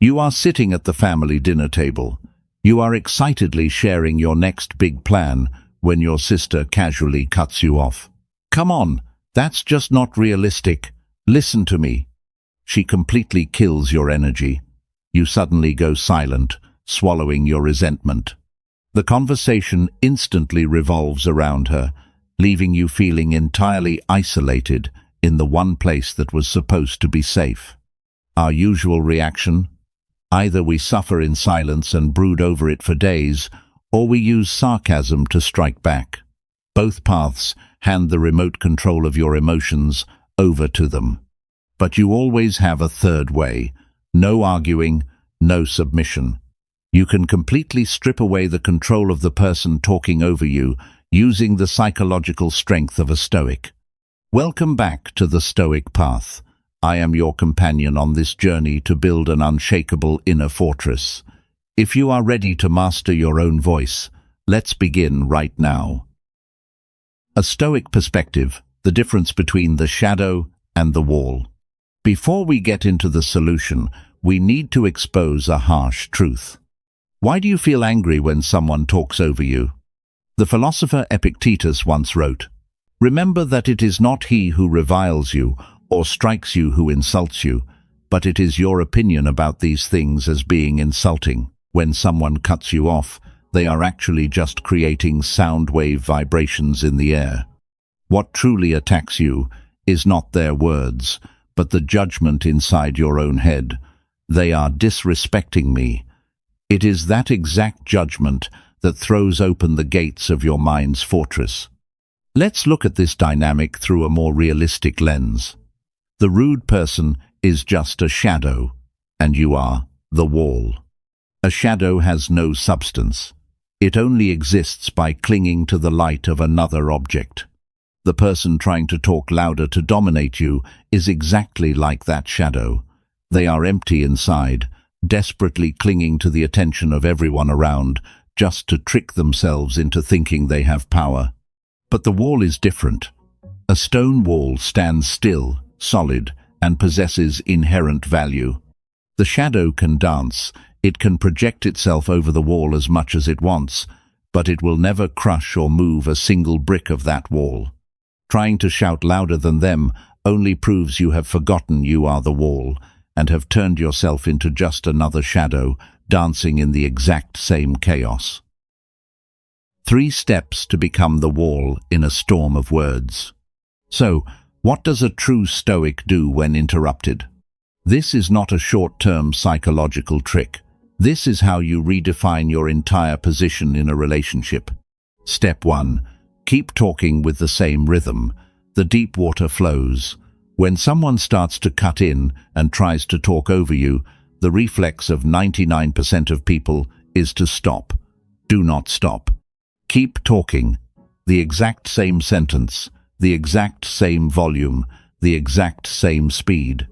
You are sitting at the family dinner table. You are excitedly sharing your next big plan when your sister casually cuts you off. "Come on, that's just not realistic. Listen to me." She completely kills your energy. You suddenly go silent, swallowing your resentment. The conversation instantly revolves around her, leaving you feeling entirely isolated in the one place that was supposed to be safe. Our usual reaction? Either we suffer in silence and brood over it for days, or we use sarcasm to strike back. Both paths hand the remote control of your emotions over to them. But you always have a third way. No arguing, no submission. You can completely strip away the control of the person talking over you, using the psychological strength of a Stoic. Welcome back to the Stoic path. I am your companion on this journey to build an unshakable inner fortress. If you are ready to master your own voice, let's begin right now. A Stoic perspective, the difference between the shadow and the wall. Before we get into the solution, we need to expose a harsh truth. Why do you feel angry when someone talks over you? The philosopher Epictetus once wrote, "Remember that it is not he who reviles you or strikes you who insults you, but it is your opinion about these things as being insulting. When someone cuts you off, they are actually just creating sound wave vibrations in the air. What truly attacks you is not their words, but the judgment inside your own head. They are disrespecting me." It is that exact judgment that throws open the gates of your mind's fortress. Let's look at this dynamic through a more realistic lens. The rude person is just a shadow, and you are the wall. A shadow has no substance. It only exists by clinging to the light of another object. The person trying to talk louder to dominate you is exactly like that shadow. They are empty inside, desperately clinging to the attention of everyone around, just to trick themselves into thinking they have power. But the wall is different. A stone wall stands still, solid, and possesses inherent value. The shadow can dance. It can project itself over the wall as much as it wants, but it will never crush or move a single brick of that wall. Trying to shout louder than them only proves you have forgotten you are the wall and have turned yourself into just another shadow, dancing in the exact same chaos. 3 steps to become the wall in a storm of words. So, what does a true Stoic do when interrupted? This is not a short-term psychological trick. This is how you redefine your entire position in a relationship. Step 1. Keep talking with the same rhythm. The deep water flows. When someone starts to cut in and tries to talk over you, the reflex of 99% of people is to stop. Do not stop. Keep talking. The exact same sentence, the exact same volume, the exact same speed.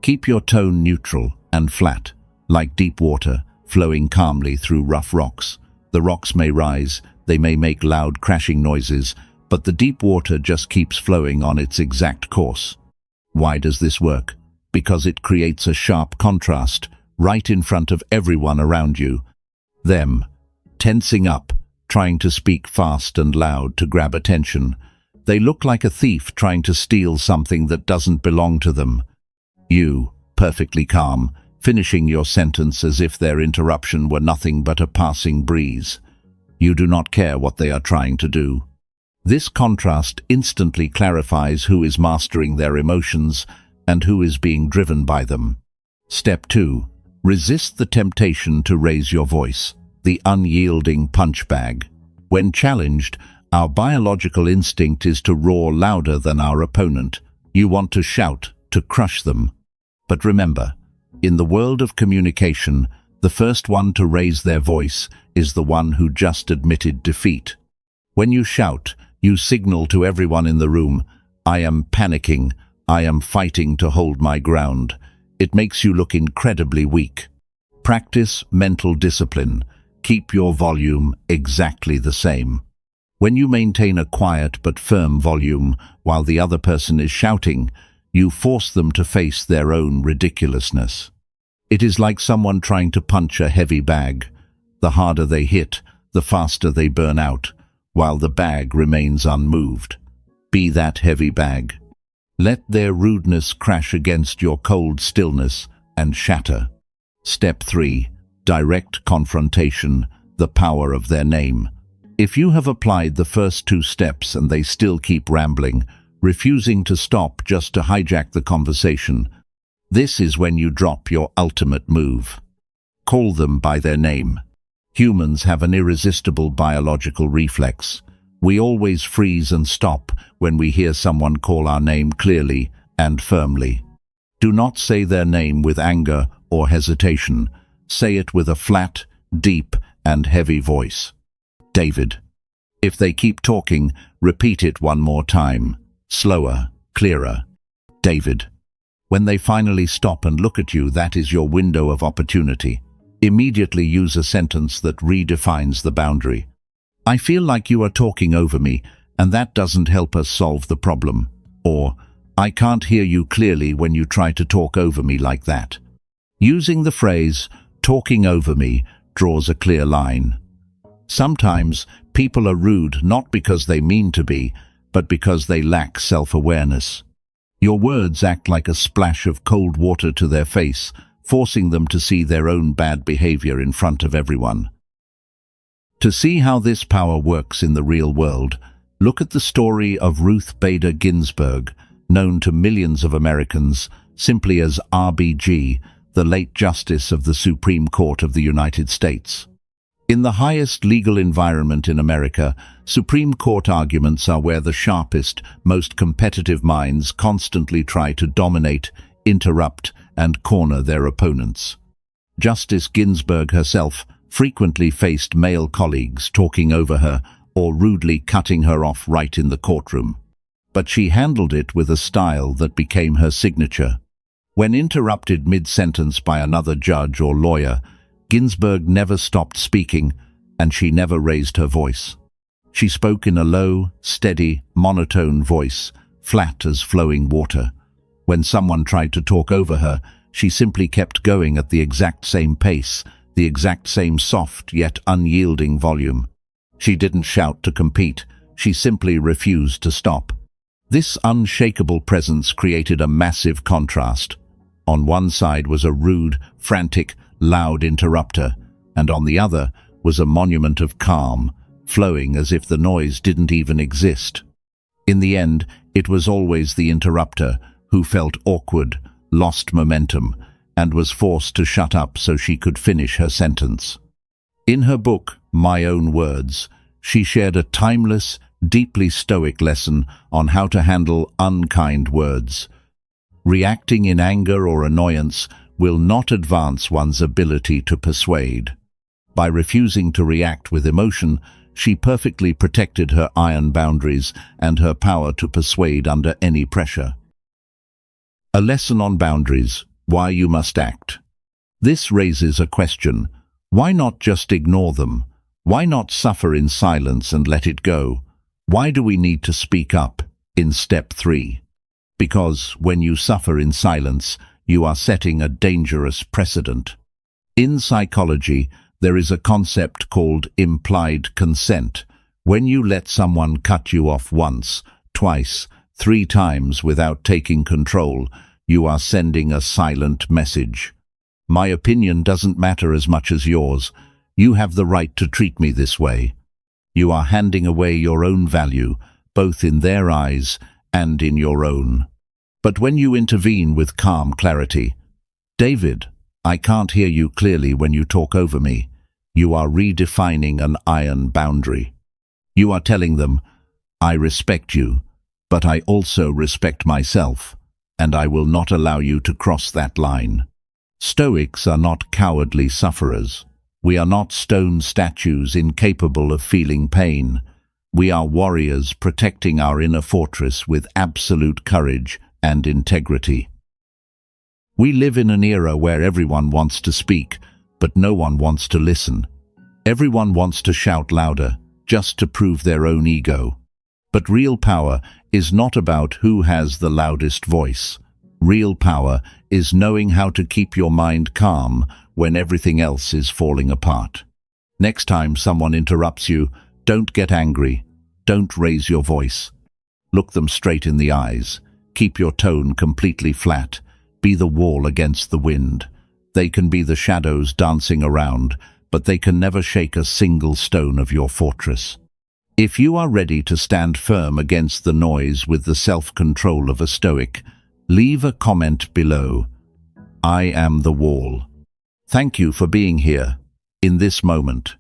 Keep your tone neutral and flat, like deep water, flowing calmly through rough rocks. The rocks may rise, they may make loud crashing noises, but the deep water just keeps flowing on its exact course. Why does this work? Because it creates a sharp contrast right in front of everyone around you. Them, tensing up, trying to speak fast and loud to grab attention. They look like a thief trying to steal something that doesn't belong to them. You, perfectly calm, finishing your sentence as if their interruption were nothing but a passing breeze. You do not care what they are trying to do. This contrast instantly clarifies who is mastering their emotions and who is being driven by them. Step 2. Resist the temptation to raise your voice, the unyielding punchbag. When challenged, our biological instinct is to roar louder than our opponent. You want to shout, to crush them. But remember, in the world of communication, the first one to raise their voice is the one who just admitted defeat. When you shout, you signal to everyone in the room, "I am panicking, I am fighting to hold my ground." It makes you look incredibly weak. Practice mental discipline. Keep your volume exactly the same. When you maintain a quiet but firm volume while the other person is shouting, you force them to face their own ridiculousness. It is like someone trying to punch a heavy bag. The harder they hit, the faster they burn out, while the bag remains unmoved. Be that heavy bag. Let their rudeness crash against your cold stillness and shatter. Step 3. Direct confrontation, the power of their name. If you have applied the first 2 steps and they still keep rambling, refusing to stop just to hijack the conversation, this is when you drop your ultimate move. Call them by their name. Humans have an irresistible biological reflex. We always freeze and stop when we hear someone call our name clearly and firmly. Do not say their name with anger or hesitation. Say it with a flat, deep, and heavy voice. David. If they keep talking, repeat it one more time. Slower, clearer. David. When they finally stop and look at you, that is your window of opportunity. Immediately use a sentence that redefines the boundary. I feel like you are talking over me, and that doesn't help us solve the problem. Or, I can't hear you clearly when you try to talk over me like that. Using the phrase, talking over me, draws a clear line. Sometimes, people are rude not because they mean to be, but because they lack self-awareness. Your words act like a splash of cold water to their face, forcing them to see their own bad behavior in front of everyone. To see how this power works in the real world, look at the story of Ruth Bader Ginsburg, known to millions of Americans simply as RBG, the late Justice of the Supreme Court of the United States. In the highest legal environment in America, Supreme Court arguments are where the sharpest, most competitive minds constantly try to dominate, interrupt, and corner their opponents. Justice Ginsburg herself frequently faced male colleagues talking over her or rudely cutting her off right in the courtroom. But she handled it with a style that became her signature. When interrupted mid-sentence by another judge or lawyer, Ginsburg never stopped speaking, and she never raised her voice. She spoke in a low, steady, monotone voice, flat as flowing water. When someone tried to talk over her, she simply kept going at the exact same pace, the exact same soft yet unyielding volume. She didn't shout to compete, she simply refused to stop. This unshakable presence created a massive contrast. On one side was a rude, frantic, loud interrupter, and on the other was a monument of calm, flowing as if the noise didn't even exist. In the end, it was always the interrupter who felt awkward, lost momentum, and was forced to shut up so she could finish her sentence. In her book, My Own Words, she shared a timeless, deeply Stoic lesson on how to handle unkind words. Reacting in anger or annoyance will not advance one's ability to persuade. By refusing to react with emotion, she perfectly protected her iron boundaries and her power to persuade under any pressure. A lesson on boundaries, why you must act. This raises a question. Why not just ignore them? Why not suffer in silence and let it go? Why do we need to speak up in step 3? Because when you suffer in silence, you are setting a dangerous precedent. In psychology, there is a concept called implied consent. When you let someone cut you off once, twice, 3 times without taking control, you are sending a silent message. My opinion doesn't matter as much as yours. You have the right to treat me this way. You are handing away your own value, both in their eyes and in your own. But when you intervene with calm clarity, David, I can't hear you clearly when you talk over me, you are redefining an iron boundary. You are telling them, I respect you, but I also respect myself, and I will not allow you to cross that line. Stoics are not cowardly sufferers. We are not stone statues incapable of feeling pain. We are warriors protecting our inner fortress with absolute courage and integrity. We live in an era where everyone wants to speak, but no one wants to listen. Everyone wants to shout louder, just to prove their own ego. But real power is not about who has the loudest voice. Real power is knowing how to keep your mind calm when everything else is falling apart. Next time someone interrupts you, don't get angry. Don't raise your voice. Look them straight in the eyes. Keep your tone completely flat. Be the wall against the wind. They can be the shadows dancing around, but they can never shake a single stone of your fortress. If you are ready to stand firm against the noise with the self-control of a Stoic, leave a comment below. I am the wall. Thank you for being here, in this moment.